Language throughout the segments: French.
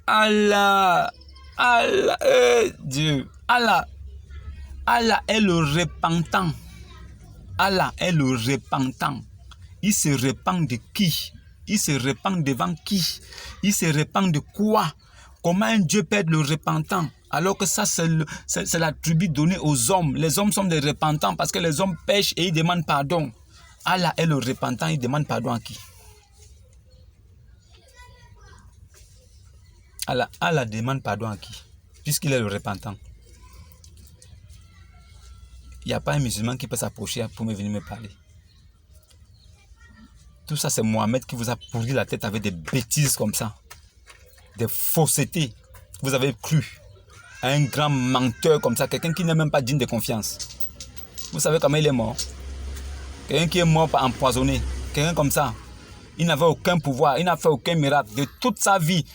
Allah, Allah, Dieu, Allah est le repentant. Allah est le repentant. Il se repent de qui? Il se repent devant qui? Il se repent de quoi? Comment un Dieu peut être le repentant? Alors que ça, c'est l'attribut donné aux hommes. Les hommes sont des repentants parce que les hommes pêchent et ils demandent pardon. Allah est le repentant, il demande pardon à qui? Allah demande pardon à qui? Puisqu'il est le repentant. Il n'y a pas un musulman qui peut s'approcher pour me venir me parler. Tout ça, c'est Mohamed qui vous a pourri la tête avec des bêtises comme ça. Des faussetés. Vous avez cru à un grand menteur comme ça, quelqu'un qui n'est même pas digne de confiance. Vous savez comment il est mort? Quelqu'un qui est mort par empoisonné. Quelqu'un comme ça. Il n'avait aucun pouvoir, il n'a fait aucun miracle. De toute sa vie,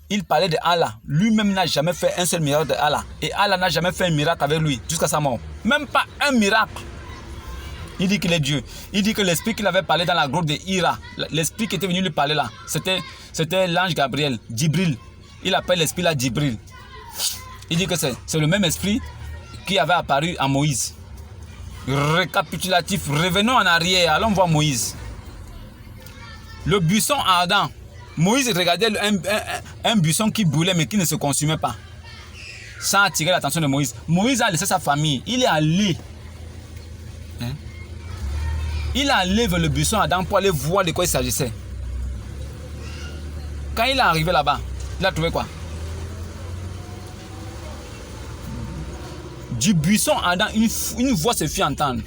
il parlait de Allah. Lui-même n'a jamais fait un seul miracle de Allah. Et Allah n'a jamais fait un miracle avec lui jusqu'à sa mort. Même pas un miracle. Il dit qu'il est Dieu. Il dit que l'esprit qu'il avait parlé dans la grotte de Hira, l'esprit qui était venu lui parler là, c'était l'ange Gabriel, Djibril. Il appelle l'esprit là Djibril. Il dit que c'est le même esprit qui avait apparu à Moïse. Récapitulatif, revenons en arrière, allons voir Moïse. Le buisson ardent. Moïse regardait un buisson qui brûlait mais qui ne se consumait pas. Ça a attiré l'attention de Moïse. Moïse a laissé sa famille. Il est allé. Il est allé vers le buisson ardent pour aller voir de quoi il s'agissait. Quand il est arrivé là-bas, il a trouvé quoi? Du buisson ardent, une voix se fit entendre.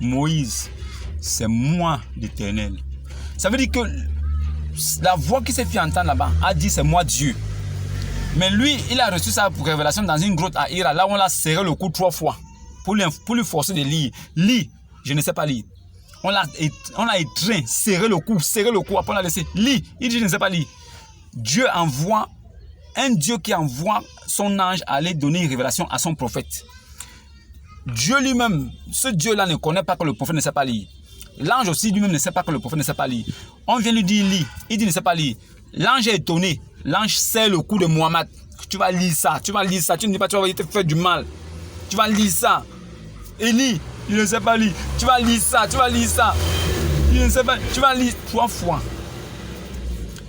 Moïse, c'est moi l'Éternel. Ça veut dire que la voix qui s'est fait entendre là-bas a dit c'est moi Dieu. Mais lui, il a reçu sa révélation dans une grotte à Hira, là où on l'a serré le cou 3 fois pour lui forcer de lire. Lis, je ne sais pas lire. On l'a étreint, serré le cou, après on l'a laissé. Lis, il dit je ne sais pas lire. Dieu envoie, un Dieu qui envoie son ange aller donner une révélation à son prophète. Dieu lui-même, ce Dieu-là ne connaît pas que le prophète ne sait pas lire. L'ange aussi lui-même ne sait pas que le prophète ne sait pas lire. On vient lui dire lis, il dit ne sait pas lire. L'ange est étonné, l'ange serre le cou de Mohammed. Tu vas lire ça, tu ne dis pas tu vas te faire du mal. Tu vas lire ça. Et lis, il ne sait pas lire. Tu vas lire ça. Il ne sait pas, tu vas lire 3 fois.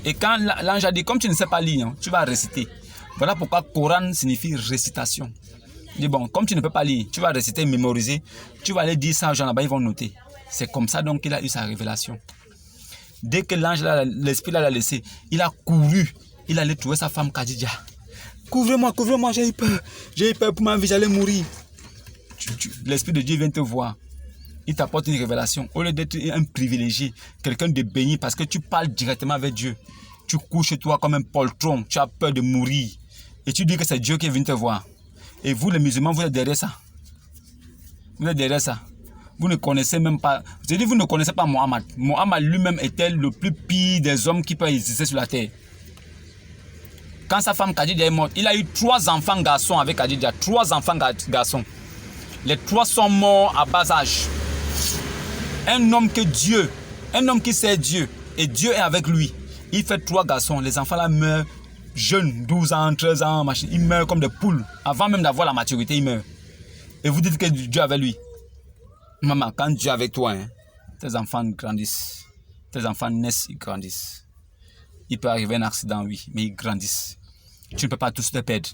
Et quand l'ange a dit, comme tu ne sais pas lire, tu vas réciter. Voilà pourquoi Coran signifie récitation. Il dit, bon, comme tu ne peux pas lire, tu vas réciter, mémoriser. Tu vas aller dire ça aux gens là-bas, ils vont noter. C'est comme ça donc qu'il a eu sa révélation. Dès que l'ange, l'esprit l'a laissé, il a couru. Il allait trouver sa femme Khadija. Couvre-moi, j'ai eu peur pour ma vie, j'allais mourir. L'esprit de Dieu vient te voir. Il t'apporte une révélation. Au lieu d'être un privilégié, quelqu'un de béni parce que tu parles directement avec Dieu. Tu couches chez toi comme un poltron, tu as peur de mourir. Et tu dis que c'est Dieu qui est venu te voir. Et vous les musulmans, vous êtes derrière ça. Vous êtes derrière ça. Vous ne connaissez même pas. Je dis, vous ne connaissez pas Mohammed. Mohammed lui-même était le plus pire des hommes qui peuvent exister sur la terre. Quand sa femme Khadija est morte, il a eu 3 enfants garçons avec Khadija. 3 enfants garçons. Les 3 sont morts à bas âge. Un homme qui sait Dieu, et Dieu est avec lui. Il fait 3 garçons. Les enfants là meurent jeunes, 12 ans, 13 ans, machin. Ils meurent comme des poules. Avant même d'avoir la maturité, ils meurent. Et vous dites que Dieu est avec lui. Maman, quand Dieu est avec toi, tes enfants grandissent. Tes enfants naissent, ils grandissent. Il peut arriver un accident, oui, mais ils grandissent. Tu ne peux pas tous te perdre.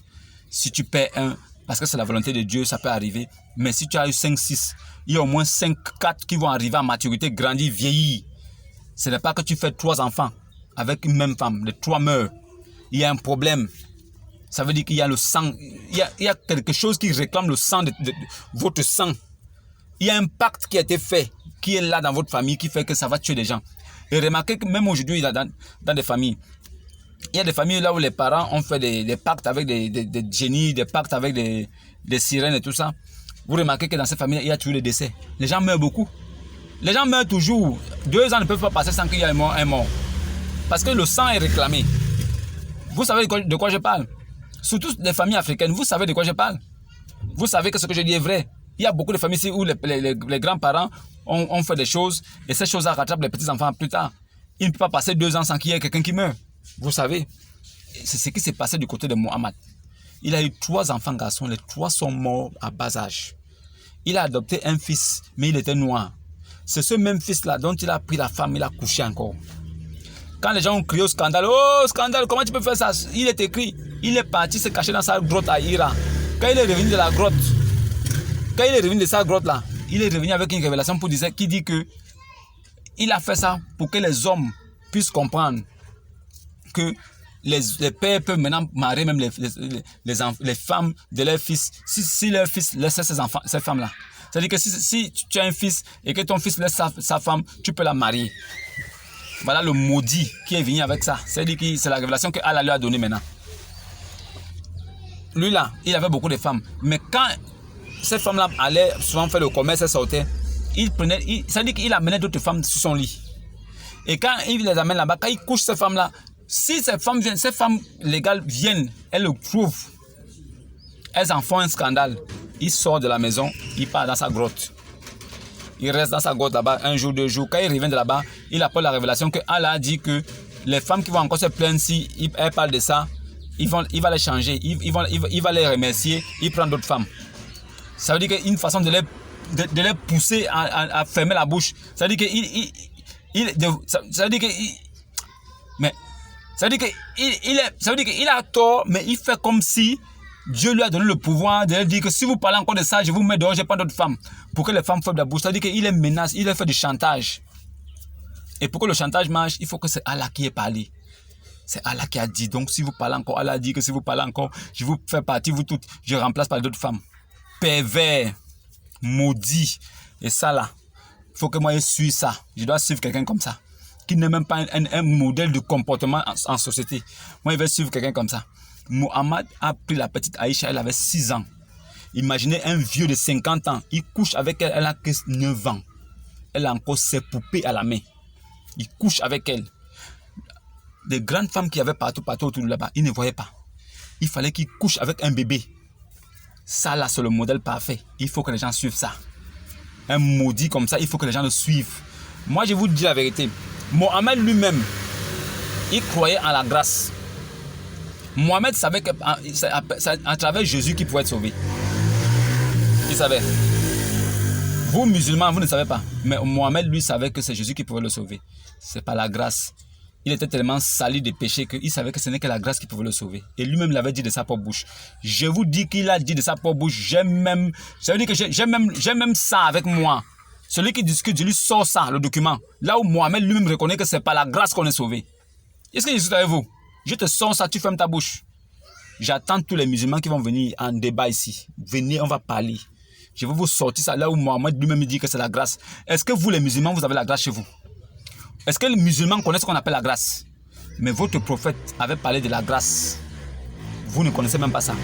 Si tu perds un, parce que c'est la volonté de Dieu, ça peut arriver. Mais si tu as eu 5, 6, il y a au moins 5, 4 qui vont arriver à maturité, grandir, vieillir. Ce n'est pas que tu fais 3 enfants avec une même femme. Les 3 meurent. Il y a un problème. Ça veut dire qu'il y a le sang. Il y a quelque chose qui réclame le sang de votre sang. Il y a un pacte qui a été fait, qui est là dans votre famille, qui fait que ça va tuer des gens. Et remarquez que même aujourd'hui, dans des familles, il y a des familles là où les parents ont fait des pactes avec des génies, des pactes avec des sirènes et tout ça. Vous remarquez que dans ces familles, il y a toujours des décès. Les gens meurent beaucoup. Les gens meurent toujours. 2 ans ne peuvent pas passer sans qu'il y ait un mort. Parce que le sang est réclamé. Vous savez de quoi je parle? Surtout les familles africaines, vous savez de quoi je parle? Vous savez que ce que je dis est vrai. Il y a beaucoup de familles ici où les grands-parents ont fait des choses et ces choses-là rattrapent les petits-enfants plus tard. Il ne peut pas passer 2 ans sans qu'il y ait quelqu'un qui meurt. Vous savez. c'est ce qui s'est passé du côté de Mohamed. Il a eu 3 enfants garçons, les 3 sont morts à bas âge. Il a adopté un fils, mais il était noir. C'est ce même fils-là dont il a pris la femme, il a couché encore. Quand les gens ont crié au scandale, oh scandale, comment tu peux faire ça? Il est écrit, il est parti se cacher dans sa grotte à Hira. Quand il est revenu de la grotte, quand il est revenu de sa grotte là, il est revenu avec une révélation pour dire, qui dit que il a fait ça pour que les hommes puissent comprendre que les pères peuvent maintenant marier même les femmes de leurs fils, si leur fils laisse ces femmes-là. C'est-à-dire que si tu as un fils et que ton fils laisse sa femme, tu peux la marier. Voilà le maudit qui est venu avec ça. C'est-à-dire que c'est la révélation que Allah lui a donnée maintenant. Lui là, il avait beaucoup de femmes. Mais quand ces femmes-là allaient souvent faire le commerce et sortaient, c'est-à-dire qu'il amenait d'autres femmes sur son lit. Et quand il les amène là-bas, quand il couche ces femmes-là, si ces femmes viennent, ces femmes légales viennent, elles le trouvent, elles en font un scandale. Il sort de la maison, il part dans sa grotte. Il reste dans sa grotte là-bas un jour, 2 jours. Quand il revient de là-bas, il apporte la révélation que Allah a dit que les femmes qui vont encore se plaindre si elles parlent de ça, il va les changer, il va les remercier, il prend d'autres femmes. Ça veut dire qu'une façon de les pousser à fermer la bouche. Ça veut dire qu'il a tort, mais il fait comme si Dieu lui a donné le pouvoir de lui dire que si vous parlez encore de ça, je vous mets dehors, je prends d'autres femmes. Pour que les femmes ferment la bouche. Ça veut dire qu'il les menace, il les fait du chantage. Et pour que le chantage marche, il faut que c'est Allah qui ait parlé. C'est Allah qui a dit. Donc si vous parlez encore, Allah a dit que si vous parlez encore, je vous fais partie, vous toutes, je remplace par d'autres femmes. Pervers, maudit. Et ça là, il faut que moi je suive ça. Je dois suivre quelqu'un comme ça. Qui n'est même pas un modèle de comportement en société. Moi, je vais suivre quelqu'un comme ça. Mohamed a pris la petite Aïcha, elle avait 6 ans. Imaginez un vieux de 50 ans. Il couche avec elle, elle a que 9 ans. Elle a encore ses poupées à la main. Il couche avec elle. Des grandes femmes qui avaient partout autour de là-bas, ils ne voyaient pas. Il fallait qu'il couche avec un bébé. Ça là, c'est le modèle parfait. Il faut que les gens suivent ça. Un maudit comme ça, il faut que les gens le suivent. Moi, je vous dis la vérité. Mohamed lui-même, il croyait en la grâce. Mohamed savait que c'est à travers Jésus qu'il pouvait être sauvé. Il savait. Vous, musulmans, vous ne savez pas. Mais Mohamed, lui, savait que c'est Jésus qui pouvait le sauver. C'est pas la grâce. Il était tellement sali de péché qu'il savait que ce n'est que la grâce qui pouvait le sauver. Et lui-même l'avait dit de sa propre bouche. Je vous dis qu'il a dit de sa propre bouche. Ça veut dire que j'ai même ça avec moi. Celui qui discute, je lui sors ça, le document. Là où Mohamed lui-même reconnaît que c'est par la grâce qu'on est sauvé. Est-ce que je suis avec vous? Je te sors ça, tu fermes ta bouche. J'attends tous les musulmans qui vont venir en débat ici. Venez, on va parler. Je vais vous sortir ça là où Mohamed lui-même dit que c'est la grâce. Est-ce que vous, les musulmans, vous avez la grâce chez vous? Est-ce que les musulmans connaissent ce qu'on appelle la grâce? Mais votre prophète avait parlé de la grâce. Vous ne connaissez même pas ça.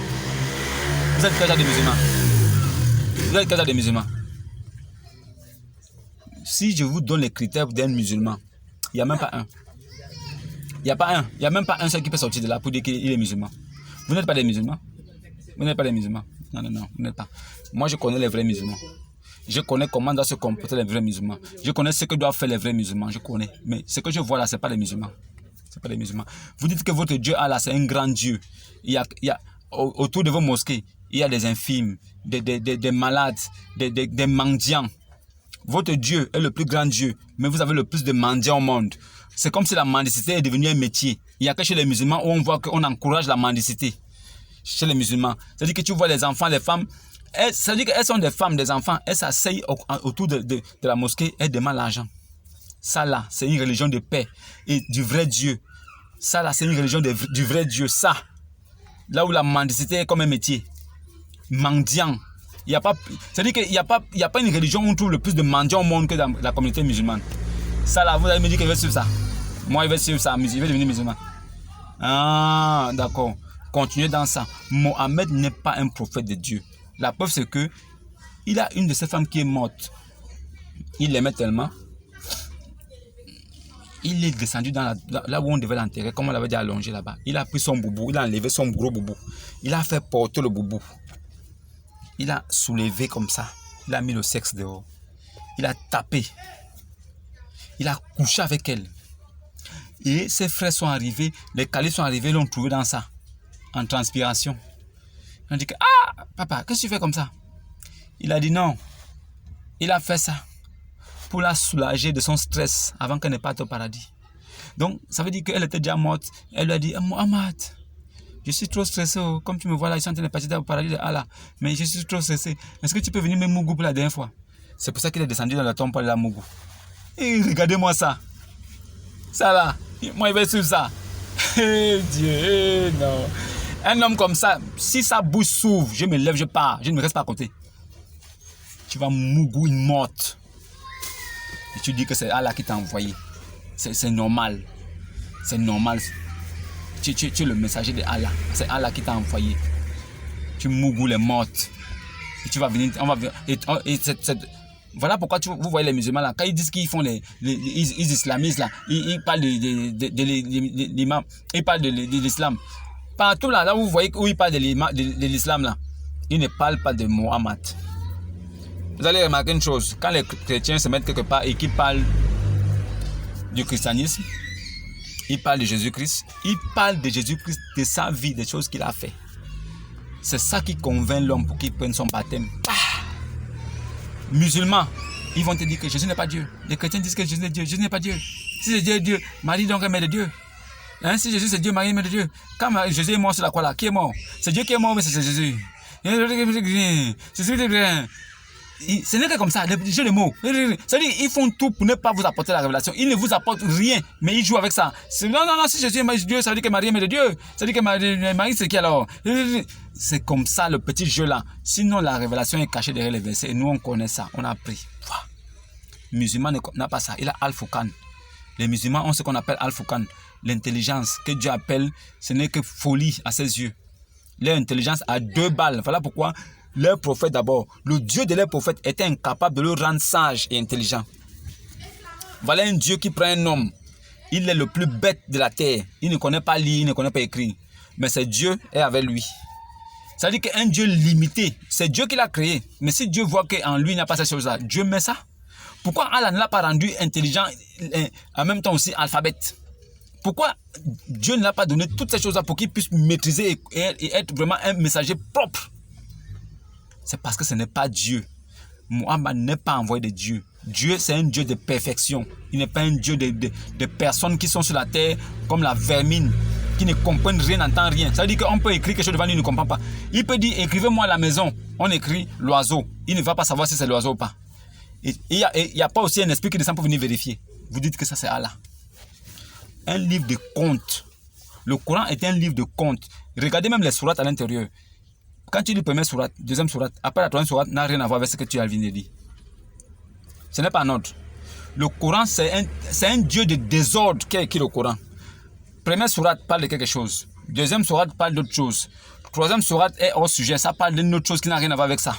Vous êtes quel genre de musulmans? Vous êtes quel genre de musulmans? Si je vous donne les critères d'un musulman, il n'y a même pas un. Il n'y a pas un. Il n'y a même pas un seul qui peut sortir de là pour dire qu'il est musulman. Vous n'êtes pas des musulmans? Vous n'êtes pas des musulmans? Non, non, non, vous n'êtes pas. Moi, je connais les vrais musulmans. Je connais comment doivent se comporter les vrais musulmans. Je connais ce que doivent faire les vrais musulmans. Je connais. Mais ce que je vois là, ce n'est pas les musulmans. C'est pas les musulmans. Vous dites que votre Dieu Allah, c'est un grand Dieu. Il y a autour de vos mosquées, il y a des infirmes, des malades, des mendiants. Votre Dieu est le plus grand Dieu, mais vous avez le plus de mendiants au monde. C'est comme si la mendicité est devenue un métier. Il n'y a que chez les musulmans où on voit qu'on encourage la mendicité. Chez les musulmans. C'est-à-dire que tu vois les enfants, les femmes, c'est-à-dire qu'elles sont des femmes, des enfants, elles s'asseyent autour de la mosquée, elles demandent l'argent. Ça là, c'est une religion de paix et du vrai Dieu. Ça là, c'est une religion du vrai Dieu. Ça, là où la mendicité est comme un métier. Mendiant. Il y a pas, c'est-à-dire qu'il n'y a pas une religion où on trouve le plus de mendiants au monde que dans la communauté musulmane. Ça là, vous allez me dire que je vais suivre ça. Moi, je vais suivre ça, je vais devenir musulman. Ah, d'accord. Continuez dans ça. Mohamed n'est pas un prophète de Dieu. La preuve, c'est que il a une de ses femmes qui est morte. Il l'aimait tellement. Il est descendu dans là où on devait l'enterrer, comme on l'avait dit allongé là-bas. Il a pris son boubou, il a enlevé son gros boubou. Il a fait porter le boubou. Il a soulevé comme ça. Il a mis le sexe dehors. Il a tapé. Il a couché avec elle. Et ses frères sont arrivés, les califes sont arrivés, l'ont trouvé dans ça, en transpiration. Ils ont dit que, ah, papa, qu'est-ce que tu fais comme ça? Il a dit non. Il a fait ça pour la soulager de son stress avant qu'elle ne parte au paradis. Donc, ça veut dire qu'elle était déjà morte. Elle lui a dit, Mohamed, je suis trop stressé. Comme tu me vois là, je suis en train de partir au paradis de Allah. Mais je suis trop stressé. Est-ce que tu peux venir me mougou pour la dernière fois? C'est pour ça qu'il est descendu dans la tombe pour aller la mougou. Et regardez-moi ça. Ça là. Moi, il va suivre ça. Dieu, non. Un homme comme ça, si sa bouche s'ouvre, je me lève, je pars. Je ne me reste pas à côté. Tu vas mougou une morte. Et tu dis que c'est Allah qui t'a envoyé. C'est normal. C'est normal. Tu es le messager de Allah. C'est Allah qui t'a envoyé. Tu mougou les mortes. Et tu vas venir. Voilà pourquoi vous voyez les musulmans là. Quand ils disent qu'ils font les islamistes là, ils parlent de l'imam. Ils parlent de l'islam. Partout là où vous voyez où ils parlent de l'islam là, ils ne parlent pas de Mohammed. Vous allez remarquer une chose. Quand les chrétiens se mettent quelque part et qu'ils parlent du christianisme, ils parlent de Jésus-Christ, ils parlent de Jésus-Christ, de sa vie, des choses qu'il a fait. C'est ça qui convainc l'homme pour qu'il prenne son baptême. Musulmans, ils vont te dire que Jésus n'est pas Dieu. Les chrétiens disent que Jésus est Dieu. Jésus n'est pas Dieu. Si c'est Dieu, Dieu, Marie donc est mère de Dieu. Hein, si Jésus c'est Dieu, Marie est mère de Dieu. Quand Jésus est mort sur la croix là, qui est mort? C'est Dieu qui est mort, mais c'est Jésus. Ce n'est que comme ça, les jeux de mots. C'est-à-dire, ils font tout pour ne pas vous apporter la révélation. Ils ne vous apportent rien, mais ils jouent avec ça. Non, si Jésus est Dieu, ça veut dire que Marie est mère de Dieu. Ça veut dire que Marie, c'est qui alors? C'est comme ça, le petit jeu là. Sinon, la révélation est cachée derrière les versets. Et nous, on connaît ça. On a appris. Le musulman n'a pas ça. Il a Al-Furqan. Les musulmans ont ce qu'on appelle Al-Furqan. L'intelligence que Dieu appelle, ce n'est que folie à ses yeux. Leur intelligence a 2 balles. Voilà pourquoi leur prophète d'abord, le Dieu de leur prophète était incapable de le rendre sage et intelligent. Voilà un Dieu qui prend un homme. Il est le plus bête de la terre. Il ne connaît pas lire, il ne connaît pas écrire. Mais ce Dieu est avec lui. Ça veut dire qu'un Dieu limité, c'est Dieu qui l'a créé. Mais si Dieu voit qu'en lui, il n'y a pas cette chose-là, Dieu met ça. Pourquoi Allah ne l'a pas rendu intelligent, en même temps aussi alphabète? Pourquoi Dieu ne l'a pas donné toutes ces choses-là pour qu'il puisse maîtriser et être vraiment un messager propre? C'est parce que ce n'est pas Dieu. Mohammed n'est pas envoyé de Dieu. Dieu, c'est un Dieu de perfection. Il n'est pas un Dieu de personnes qui sont sur la terre comme la vermine, qui ne comprennent rien, n'entendent rien. Ça veut dire qu'on peut écrire quelque chose devant lui, il ne comprend pas. Il peut dire, écrivez-moi à la maison. On écrit l'oiseau. Il ne va pas savoir si c'est l'oiseau ou pas. Il n'y a pas aussi un esprit qui descend pour venir vérifier. Vous dites que ça c'est Allah. Un livre de contes. Le Coran est un livre de contes. Regardez même les sourates à l'intérieur. Quand tu lis première sourate, deuxième sourate, après la troisième sourate n'a rien à voir avec ce que tu as venu de dire. Ce n'est pas un ordre. Le Coran, c'est un Dieu de désordre qui a écrit le Coran. Première sourate parle de quelque chose. Deuxième sourate parle d'autre chose. Troisième sourate est hors sujet. Ça parle d'une autre chose qui n'a rien à voir avec ça.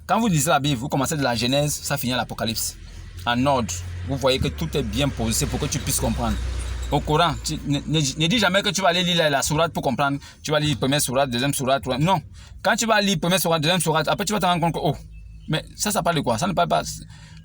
Quand vous lisez la Bible, vous commencez de la Genèse, ça finit à l'Apocalypse. En ordre. Vous voyez que tout est bien posé pour que tu puisses comprendre. Au Coran, ne dis jamais que tu vas aller lire la sourate pour comprendre. Tu vas lire première sourate, deuxième sourate. Non. Quand tu vas lire première sourate, deuxième sourate, après tu vas te rendre compte que, oh, mais ça parle de quoi? Ça ne parle pas.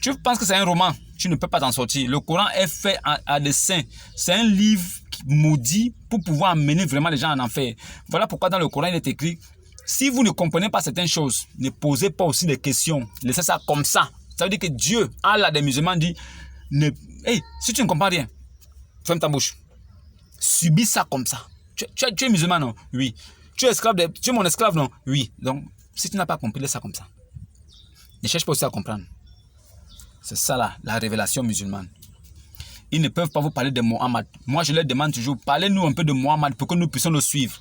Tu penses que c'est un roman, tu ne peux pas t'en sortir. Le Coran est fait à dessein. C'est un livre maudit pour pouvoir amener vraiment les gens en enfer. Voilà pourquoi dans le Coran, il est écrit, si vous ne comprenez pas certaines choses, ne posez pas aussi des questions. Laissez ça comme ça. Ça veut dire que Dieu, Allah des musulmans, dit, hey, si tu ne comprends rien, ferme ta bouche. Subis ça comme ça. Tu es musulman, non? Oui. Tu es mon esclave, non? Oui. Donc, si tu n'as pas compris, laisse ça comme ça. Ne cherche pas aussi à comprendre. C'est ça là, la révélation musulmane. Ils ne peuvent pas vous parler de Mohammed. Moi, je leur demande toujours, parlez-nous un peu de Mohammed pour que nous puissions le suivre.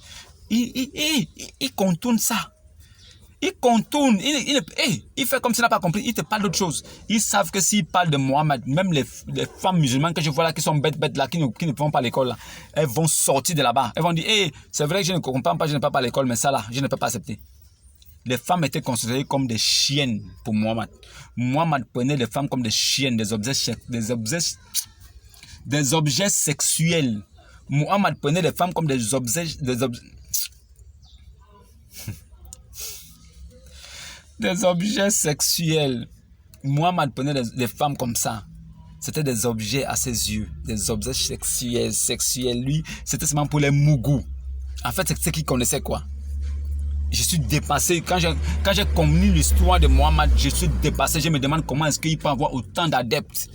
Il contourne ça. Il contourne. Il fait comme s'il n'a pas compris. Il te parle d'autre chose. Ils savent que s'ils parlent de Mohammed, même les femmes musulmanes que je vois là, qui sont bêtes là, qui ne vont pas à l'école là, elles vont sortir de là-bas. Elles vont dire, c'est vrai que je ne comprends pas, je ne peux pas à l'école, mais ça là, je ne peux pas accepter. Les femmes étaient considérées comme des chiennes pour Mohammed. Mohammed prenait les femmes comme des chiennes, des objets sexuels. Mohammed prenait les femmes comme des objets sexuels. Mohammed prenait les femmes comme ça. c'était des objets à ses yeux, des objets sexuels. Lui, c'était seulement pour les mougous. En fait, c'est ce qu'il connaissait, quoi. Je suis dépassé. Quand j'ai connu l'histoire de Mohammed, je suis dépassé. Je me demande comment est-ce qu'il peut avoir autant d'adeptes.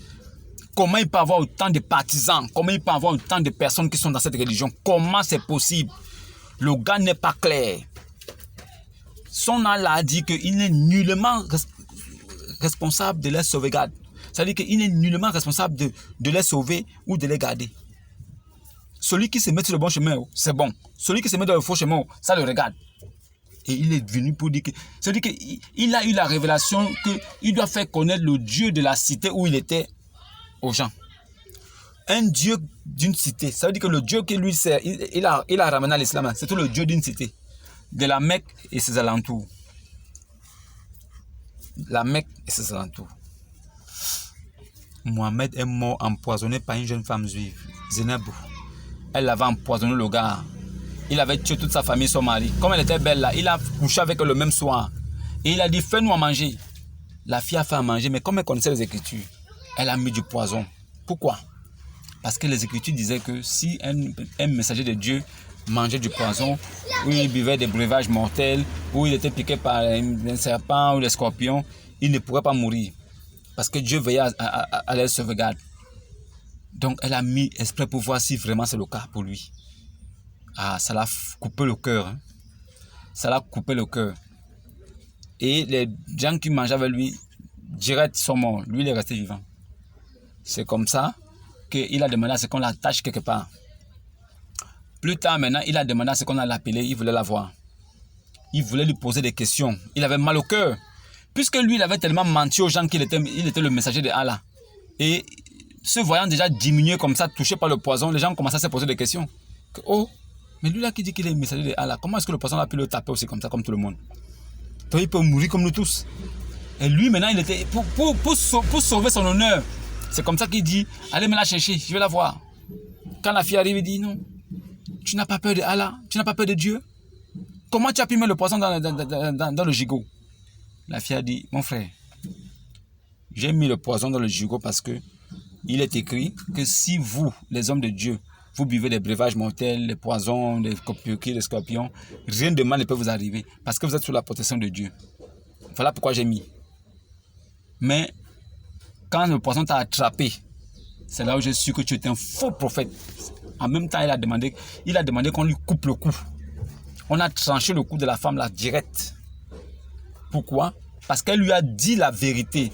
Comment il peut avoir autant de partisans. Comment il peut avoir autant de personnes qui sont dans cette religion. Comment c'est possible? Le gars n'est pas clair. Son Allah a dit qu'il n'est nullement responsable de les sauvegarde. C'est-à-dire qu'il n'est nullement responsable de les sauver ou de les garder. Celui qui se met sur le bon chemin, c'est bon. Celui qui se met dans le faux chemin, ça le regarde. Et il est venu pour dire que... C'est-à-dire qu'il a eu la révélation qu'il doit faire connaître le Dieu de la cité où il était aux gens. Un Dieu d'une cité. Ça veut dire que le Dieu qui lui sert, il a ramené à l'islam. C'est tout le Dieu d'une cité. De la Mecque et ses alentours. La Mecque et ses alentours. Mohamed est mort empoisonné par une jeune femme juive, Zenabou. Elle avait empoisonné le gars. Il avait tué toute sa famille, son mari. Comme elle était belle là, il a couché avec elle le même soir. Et il a dit, fais-nous à manger. La fille a fait à manger, mais comme elle connaissait les Écritures, elle a mis du poison. Pourquoi? Parce que les Écritures disaient que si un messager de Dieu mangeait du poison, ou il buvait des breuvages mortels, ou il était piqué par un serpent ou des scorpions, il ne pourrait pas mourir. Parce que Dieu veillait à la sauvegarde. Donc elle a mis exprès pour voir si vraiment c'est le cas pour lui. Ah, ça l'a coupé le cœur. Hein. Ça l'a coupé le cœur. Et les gens qui mangeaient avec lui, direct sont morts. Lui, il est resté vivant. C'est comme ça qu'il a demandé à ce qu'on l'attache quelque part. Plus tard, maintenant, il a demandé à ce qu'on a l'appelé. Il voulait la voir. Il voulait lui poser des questions. Il avait mal au cœur. Puisque lui, il avait tellement menti aux gens qu'il était le messager de Allah. Et se voyant déjà diminué comme ça, touché par le poison, les gens commençaient à se poser des questions. Oh, mais lui là qui dit qu'il est le messager de Allah, comment est-ce que le poison a pu le taper aussi comme ça, comme tout le monde? Donc il peut mourir comme nous tous. Et lui maintenant, il était pour sauver son honneur. C'est comme ça qu'il dit, allez me la chercher, je vais la voir. Quand la fille arrive, il dit, non, tu n'as pas peur de Allah, tu n'as pas peur de Dieu. Comment tu as pu mettre le poison dans le gigot? La fille a dit, mon frère, j'ai mis le poison dans le gigot parce que il est écrit que si vous, les hommes de Dieu, vous buvez des breuvages mortels, des poisons, des coquilles, des scorpions, rien de mal ne peut vous arriver parce que vous êtes sous la protection de Dieu. Voilà pourquoi j'ai mis. Mais quand le poison t'a attrapé, c'est là où j'ai su que tu étais un faux prophète. En même temps, il a demandé qu'on lui coupe le cou. On a tranché le cou de la femme là direct. Pourquoi? Parce qu'elle lui a dit la vérité.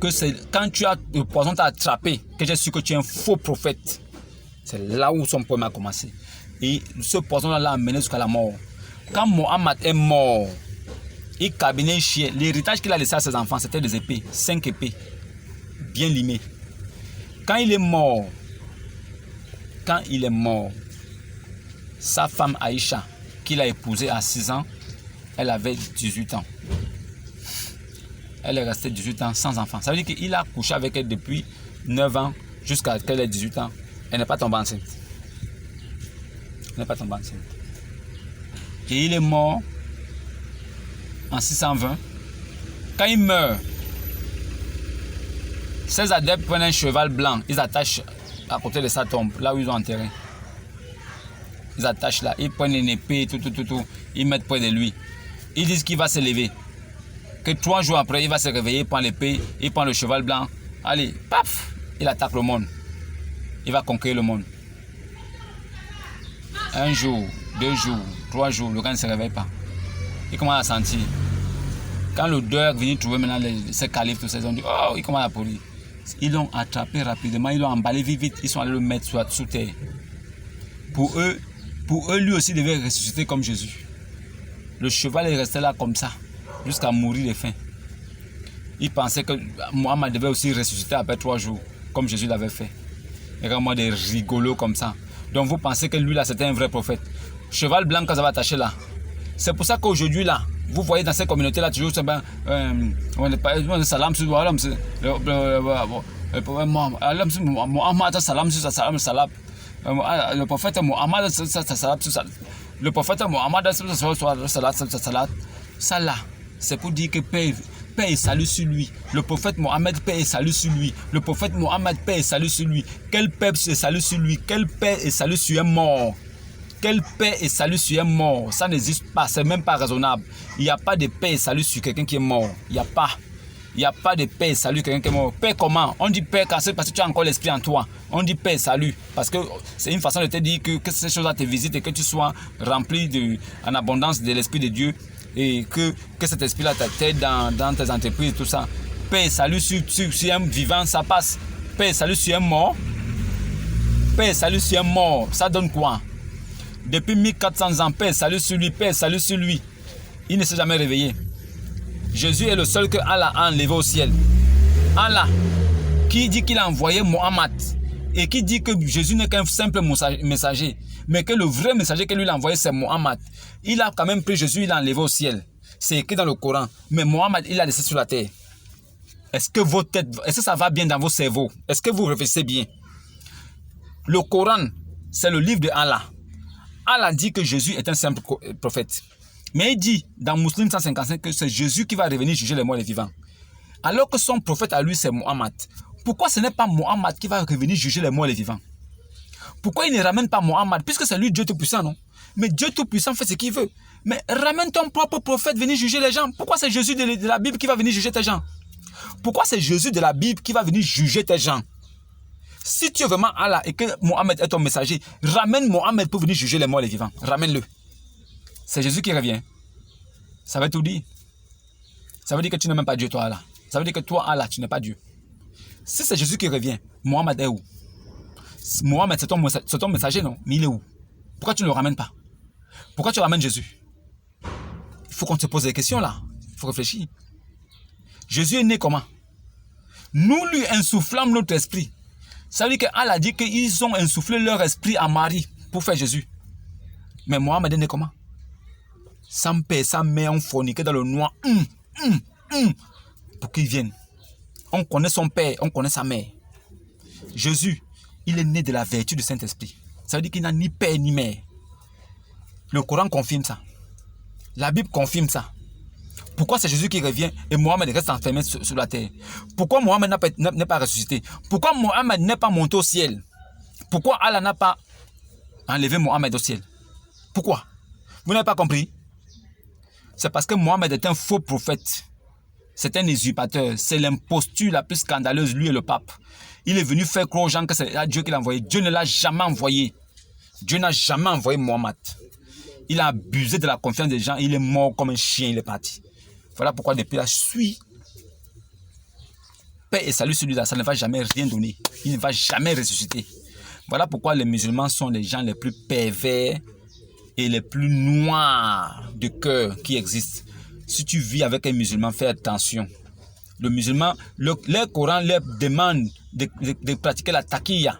Que c'est quand le poison t'a attrapé, que j'ai su que tu es un faux prophète. C'est là où son problème a commencé. Et ce poison-là l'a amené jusqu'à la mort. Quand Mohammed est mort, il cabinait un chien. L'héritage qu'il a laissé à ses enfants, c'était des épées, 5 épées, bien limées. Quand il est mort, sa femme Aïcha, qu'il a épousée à 6 ans, elle avait 18 ans. Elle est restée 18 ans sans enfant. Ça veut dire qu'il a couché avec elle depuis 9 ans jusqu'à qu'elle ait 18 ans. Elle n'est pas tombée enceinte. Elle n'est pas tombée enceinte. Et il est mort en 620. Quand il meurt, ses adeptes prennent un cheval blanc. Ils attachent à côté de sa tombe, là où ils ont enterré. Ils attachent là. Ils prennent une épée, tout. Ils mettent près de lui. Ils disent qu'il va se lever. Que 3 jours après, il va se réveiller, il prend l'épée, il prend le cheval blanc. Allez, paf, il attaque le monde. Il va conquérir le monde. 1 jour, 2 jours, 3 jours, le gars ne se réveille pas. Il commence à sentir. Quand l'odeur vient trouver maintenant ces califs, tous ces ils ont dit, oh, il commence à pourrir. Ils l'ont attrapé rapidement, ils l'ont emballé vite, ils sont allés le mettre sous terre. Pour eux, lui aussi devait ressusciter comme Jésus. Le cheval est resté là comme ça, jusqu'à mourir de faim. Il pensait que Mohammed devait aussi ressusciter après 3 jours, comme Jésus l'avait fait. Et vraiment des rigolos comme ça. Donc vous pensez que lui là c'était un vrai prophète. Cheval blanc que vous avez attaché là. C'est pour ça qu'aujourd'hui là, vous voyez dans ces communautés là toujours salam sur Mohammed salam sur salam. Le prophète Mohammed le prophète Mohammed salat. Ça là, c'est pour dire que paix et salut sur lui. Le prophète Mohammed, paix et salut sur lui. Le prophète Mohammed, paix et salut sur lui. Quelle paix et salut sur lui? Quelle paix et salut sur un mort? Quelle paix et salut sur un mort? Ça n'existe pas, c'est même pas raisonnable. Il n'y a pas de paix et salut sur quelqu'un qui est mort. Il n'y a pas. Il n'y a pas de paix et salut sur quelqu'un qui est mort. Paix comment? On dit paix parce que tu as encore l'esprit en toi. On dit paix et salut parce que c'est une façon de te dire que ces choses-là te visitent et que tu sois rempli en abondance de l'esprit de Dieu et que cet esprit-là t'aide dans tes entreprises et tout ça. Paix et salut sur un vivant, ça passe. Paix et salut sur un mort. Paix et salut sur un mort, ça donne quoi? Depuis 1400 ans, paix et salut sur lui, paix et salut sur lui. Il ne s'est jamais réveillé. Jésus est le seul que Allah a enlevé au ciel. Allah, qui dit qu'il a envoyé Mohammed et qui dit que Jésus n'est qu'un simple messager, mais que le vrai messager que lui a envoyé, c'est Mohammed. Il a quand même pris Jésus, il l'a enlevé au ciel. C'est écrit dans le Coran. Mais Mohammed, il l'a laissé sur la terre. Est-ce que ça va bien dans vos cerveaux? Est-ce que vous réfléchissez bien? Le Coran, c'est le livre de Allah. Allah dit que Jésus est un simple prophète. Mais il dit dans Muslim 155 que c'est Jésus qui va revenir juger les morts et les vivants. Alors que son prophète à lui, c'est Mohammed. Pourquoi ce n'est pas Mohammed qui va revenir juger les morts et les vivants? Pourquoi il ne ramène pas Mohammed? Puisque c'est lui Dieu Tout-Puissant, non? Mais Dieu Tout-Puissant fait ce qu'il veut. Mais ramène ton propre prophète venir juger les gens. Pourquoi c'est Jésus de la Bible qui va venir juger tes gens? Pourquoi c'est Jésus de la Bible qui va venir juger tes gens? Si tu es vraiment Allah et que Mohammed est ton messager, ramène Mohammed pour venir juger les morts et les vivants. Ramène-le. C'est Jésus qui revient. Ça veut tout dire. Ça veut dire que tu n'es même pas Dieu, toi, Allah. Ça veut dire que toi, Allah, tu n'es pas Dieu. Si c'est Jésus qui revient, Mohammed est où? Mohammed, c'est ton messager, non? Mais il est où? Pourquoi tu ne le ramènes pas? Pourquoi tu ramènes Jésus? Il faut qu'on se pose des questions, là. Il faut réfléchir. Jésus est né comment? Nous lui insufflons notre esprit. Ça veut dire qu'Allah dit qu'ils ont insufflé leur esprit à Marie pour faire Jésus. Mais Mohammed est né comment? Sans père, sans mère, on forniquait dans le noir. Pour qu'il vienne. On connaît son père, on connaît sa mère. Jésus, il est né de la vertu du Saint-Esprit. Ça veut dire qu'il n'a ni père ni mère. Le Coran confirme ça. La Bible confirme ça. Pourquoi c'est Jésus qui revient et Mohammed reste enfermé sur la terre? Pourquoi Mohammed n'est pas ressuscité? Pourquoi Mohammed n'est pas monté au ciel? Pourquoi Allah n'a pas enlevé Mohammed au ciel? Pourquoi? Vous n'avez pas compris? C'est parce que Mohammed est un faux prophète. C'est un usurpateur. C'est l'imposture la plus scandaleuse, lui et le pape. Il est venu faire croire aux gens que c'est Dieu qui l'a envoyé. Dieu ne l'a jamais envoyé. Dieu n'a jamais envoyé Mohammed. Il a abusé de la confiance des gens. Il est mort comme un chien, il est parti. Voilà pourquoi depuis là, je suis. Paix et salut celui-là, ça ne va jamais rien donner. Il ne va jamais ressusciter. Voilà pourquoi les musulmans sont les gens les plus pervers et les plus noirs de cœur qui existent. Si tu vis avec un musulman, fais attention. Le musulman, le Coran leur demande de pratiquer la taqiyya.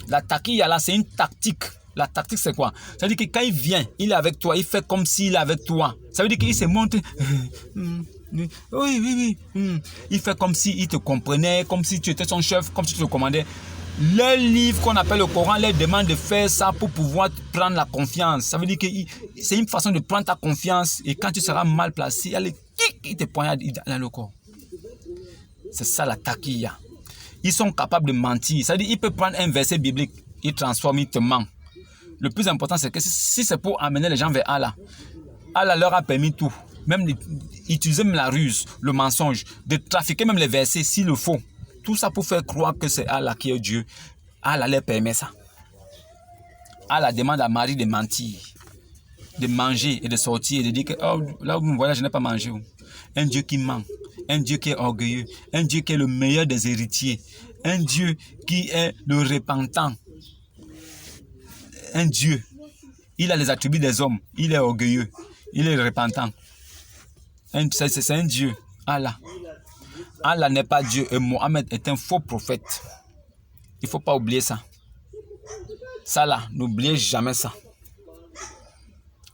La taqiyya là, c'est une tactique. La tactique, c'est quoi? Ça veut dire que quand il vient, il est avec toi, il fait comme s'il est avec toi. Ça veut dire qu'il se montre. Oui. Il fait comme s'il te comprenait, comme si tu étais son chef, comme si tu le commandais. Le livre qu'on appelle le Coran leur demande de faire ça pour pouvoir prendre la confiance. Ça veut dire que c'est une façon de prendre ta confiance et quand tu seras mal placé, il te poignarde dans le corps. C'est ça la taqiyya. Ils sont capables de mentir. Ça veut dire qu'il peut prendre un verset biblique, il transforme, il te ment. Le plus important, c'est que si c'est pour amener les gens vers Allah, Allah leur a permis tout. Même d'utiliser même la ruse, le mensonge, de trafiquer même les versets s'il le faut. Tout ça pour faire croire que c'est Allah qui est Dieu. Allah leur permet ça. Allah demande à Marie de mentir, de manger et de sortir et de dire que oh, là où vous me voyez, je n'ai pas mangé. Un Dieu qui ment, un Dieu qui est orgueilleux, un Dieu qui est le meilleur des héritiers, un Dieu qui est le repentant. Un Dieu, il a les attributs des hommes, il est orgueilleux, il est repentant. C'est un Dieu, Allah. Allah n'est pas Dieu et Mohammed est un faux prophète. Il ne faut pas oublier ça. Ça là, n'oubliez jamais ça.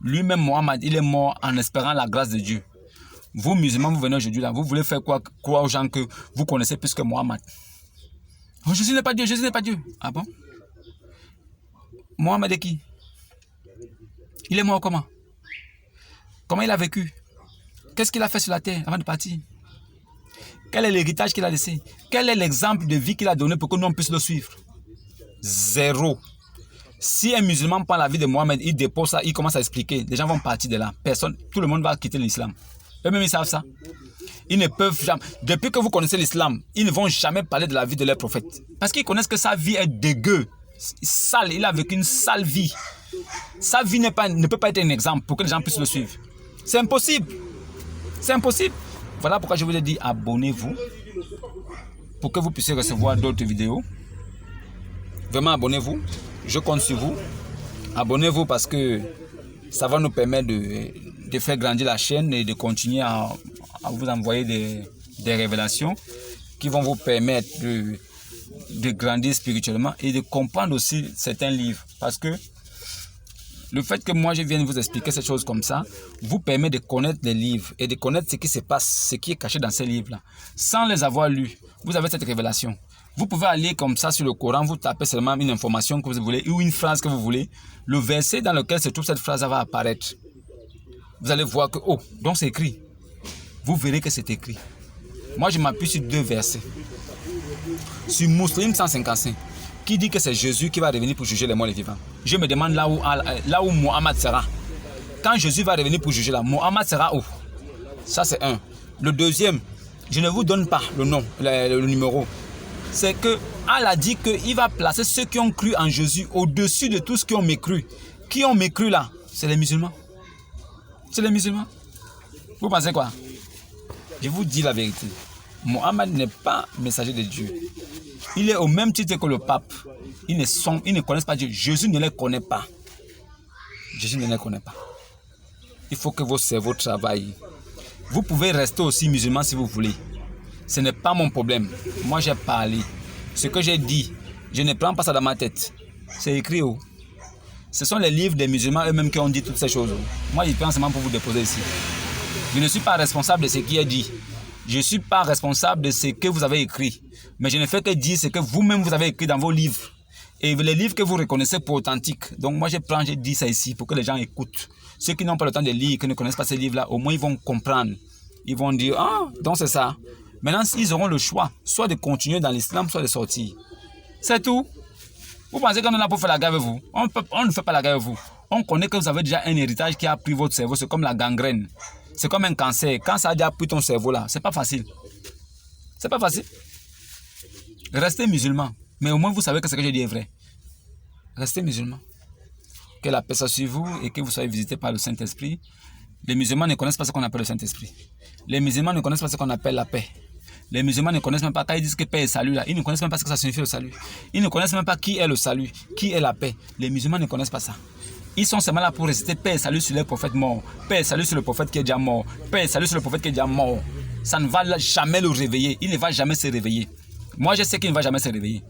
Lui-même, Mohammed, il est mort en espérant la grâce de Dieu. Vous, musulmans, vous venez aujourd'hui là, vous voulez faire quoi, croire aux gens que vous connaissez plus que Mohammed. Oh, Jésus n'est pas Dieu, Jésus n'est pas Dieu. Ah bon? Mohammed est qui? Il est mort comment? Comment il a vécu? Qu'est-ce qu'il a fait sur la terre avant de partir? Quel est l'héritage qu'il a laissé? Quel est l'exemple de vie qu'il a donné pour que nous on puisse le suivre? Zéro. Si un musulman prend la vie de Mohamed, il dépose ça, il commence à expliquer, les gens vont partir de là. Personne, tout le monde va quitter l'islam. Eux-mêmes, ils savent ça. Ils ne peuvent jamais. Depuis que vous connaissez l'islam, ils ne vont jamais parler de la vie de leur prophète. Parce qu'ils connaissent que sa vie est dégueu, sale. Il a vécu une sale vie. Sa vie ne peut pas être un exemple pour que les gens puissent le suivre. C'est impossible. C'est impossible. Voilà pourquoi je vous ai dit abonnez-vous pour que vous puissiez recevoir d'autres vidéos. Vraiment, abonnez-vous. Je compte sur vous. Abonnez-vous parce que ça va nous permettre de faire grandir la chaîne et de continuer à vous envoyer des révélations qui vont vous permettre de grandir spirituellement et de comprendre aussi certains livres. Parce que le fait que moi je vienne vous expliquer ces choses comme ça vous permet de connaître les livres et de connaître ce qui se passe, ce qui est caché dans ces livres-là. Sans les avoir lus, vous avez cette révélation. Vous pouvez aller comme ça sur le Coran, vous tapez seulement une information que vous voulez ou une phrase que vous voulez. Le verset dans lequel se trouve cette phrase va apparaître. Vous allez voir que, oh, donc c'est écrit. Vous verrez que c'est écrit. Moi, je m'appuie sur 2 versets. Sur Muslim 155, qui dit que c'est Jésus qui va revenir pour juger les morts et les vivants. Je me demande là où Mohammed sera. Quand Jésus va revenir pour juger là, Mohammed sera où? Ça, c'est un. Le deuxième, je ne vous donne pas le nom, le numéro. C'est que Allah dit qu'il va placer ceux qui ont cru en Jésus au-dessus de tous ceux qui ont mécru. Qui ont mécru là? C'est les musulmans. C'est les musulmans. Vous pensez quoi? Je vous dis la vérité. Mohammed n'est pas messager de Dieu. Il est au même titre que le pape. Ils ne connaissent pas Dieu. Jésus ne les connaît pas. Jésus ne les connaît pas. Il faut que vos cerveaux travaillent. Vous pouvez rester aussi musulman si vous voulez. Ce n'est pas mon problème. Moi, j'ai parlé. Ce que j'ai dit, je ne prends pas ça dans ma tête. C'est écrit où? Ce sont les livres des musulmans eux-mêmes qui ont dit toutes ces choses. Moi, je prends seulement pour vous déposer ici. Je ne suis pas responsable de ce qui est dit. Je ne suis pas responsable de ce que vous avez écrit. Mais je ne fais que dire ce que vous-même vous avez écrit dans vos livres. Et les livres que vous reconnaissez pour authentiques. Donc moi, j'ai dit ça ici pour que les gens écoutent. Ceux qui n'ont pas le temps de lire, qui ne connaissent pas ces livres-là, au moins ils vont comprendre. Ils vont dire, ah, donc c'est ça. Maintenant, ils auront le choix, soit de continuer dans l'islam, soit de sortir. C'est tout. Vous pensez qu'on est là pour faire la guerre avec vous? On ne fait pas la guerre avec vous. On connaît que vous avez déjà un héritage qui a pris votre cerveau. C'est comme la gangrène. C'est comme un cancer. Quand ça a déjà pris ton cerveau là, c'est pas facile. C'est pas facile. Restez musulman. Mais au moins, vous savez que ce que je dis est vrai. Restez musulman. Que la paix soit sur vous et que vous soyez visités par le Saint-Esprit. Les musulmans ne connaissent pas ce qu'on appelle le Saint-Esprit. Les musulmans ne connaissent pas ce qu'on appelle la paix. Les musulmans ne connaissent même pas, quand ils disent que paix et salut, là, ils ne connaissent même pas ce que ça signifie le salut. Ils ne connaissent même pas qui est le salut, qui est la paix. Les musulmans ne connaissent pas ça. Ils sont seulement là pour réciter paix et salut sur les prophètes morts. Paix et salut sur le prophète qui est déjà mort. Paix et salut sur le prophète qui est déjà mort. Ça ne va jamais le réveiller. Il ne va jamais se réveiller. Moi, je sais qu'il ne va jamais se réveiller.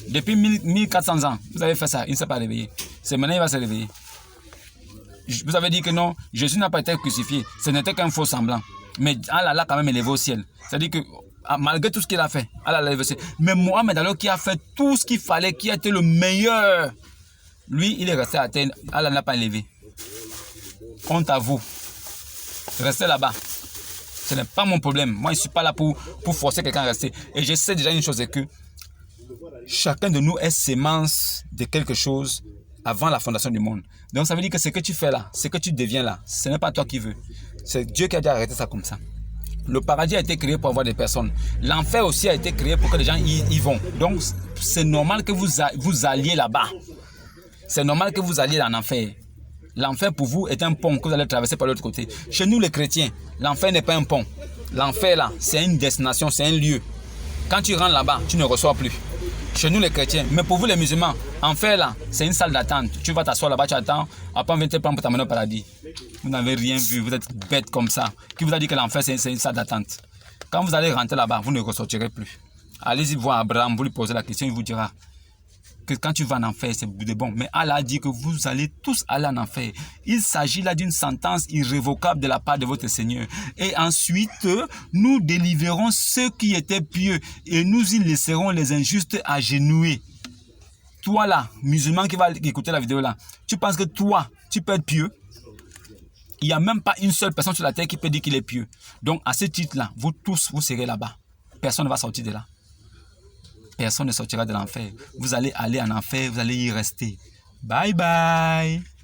Depuis 1400 ans, vous avez fait ça, il ne s'est pas réveillé. C'est maintenant qu'il va se réveiller. Vous avez dit que non, Jésus n'a pas été crucifié. Ce n'était qu'un faux semblant. Mais Allah l'a quand même élevé au ciel. C'est-à-dire que malgré tout ce qu'il a fait, Allah l'a élevé au ciel. Mais Mohamed alors qui a fait tout ce qu'il fallait, qui a été le meilleur, lui, il est resté à terre. Allah n'a pas élevé. Honte à vous. Restez là-bas. Ce n'est pas mon problème. Moi, je ne suis pas là pour forcer quelqu'un à rester. Et je sais déjà une chose, c'est que chacun de nous est sémence de quelque chose avant la fondation du monde. Donc ça veut dire que ce que tu fais là, ce que tu deviens là, ce n'est pas toi qui veux. C'est Dieu qui a déjà arrêté ça comme ça. Le paradis a été créé pour avoir des personnes. L'enfer aussi a été créé pour que les gens y vont. Donc c'est normal que vous alliez là-bas. C'est normal que vous alliez en enfer. L'enfer pour vous est un pont que vous allez traverser par l'autre côté. Chez nous les chrétiens, l'enfer n'est pas un pont. L'enfer là, c'est une destination, c'est un lieu. Quand tu rentres là-bas, tu ne reçois plus. Chez nous les chrétiens, mais pour vous les musulmans, enfer là, c'est une salle d'attente. Tu vas t'asseoir là-bas, tu attends, après on vient te prendre pour t'amener au paradis. Vous n'avez rien vu, vous êtes bête comme ça. Qui vous a dit que l'enfer c'est une salle d'attente? Quand vous allez rentrer là-bas, vous ne ressortirez plus. Allez-y voir Abraham, vous lui posez la question, il vous dira que quand tu vas en enfer, c'est bon. Mais Allah a dit que vous allez tous aller en enfer. Il s'agit là d'une sentence irrévocable de la part de votre Seigneur. Et ensuite, nous délivérons ceux qui étaient pieux et nous y laisserons les injustes agenouillés. Toi là, musulman qui va écouter la vidéo là, tu penses que toi, tu peux être pieux? Il n'y a même pas une seule personne sur la terre qui peut dire qu'il est pieux. Donc à ce titre-là, vous tous, vous serez là-bas. personne ne va sortir de là. Personne ne sortira de l'enfer. Vous allez aller en enfer, vous allez y rester. Bye bye.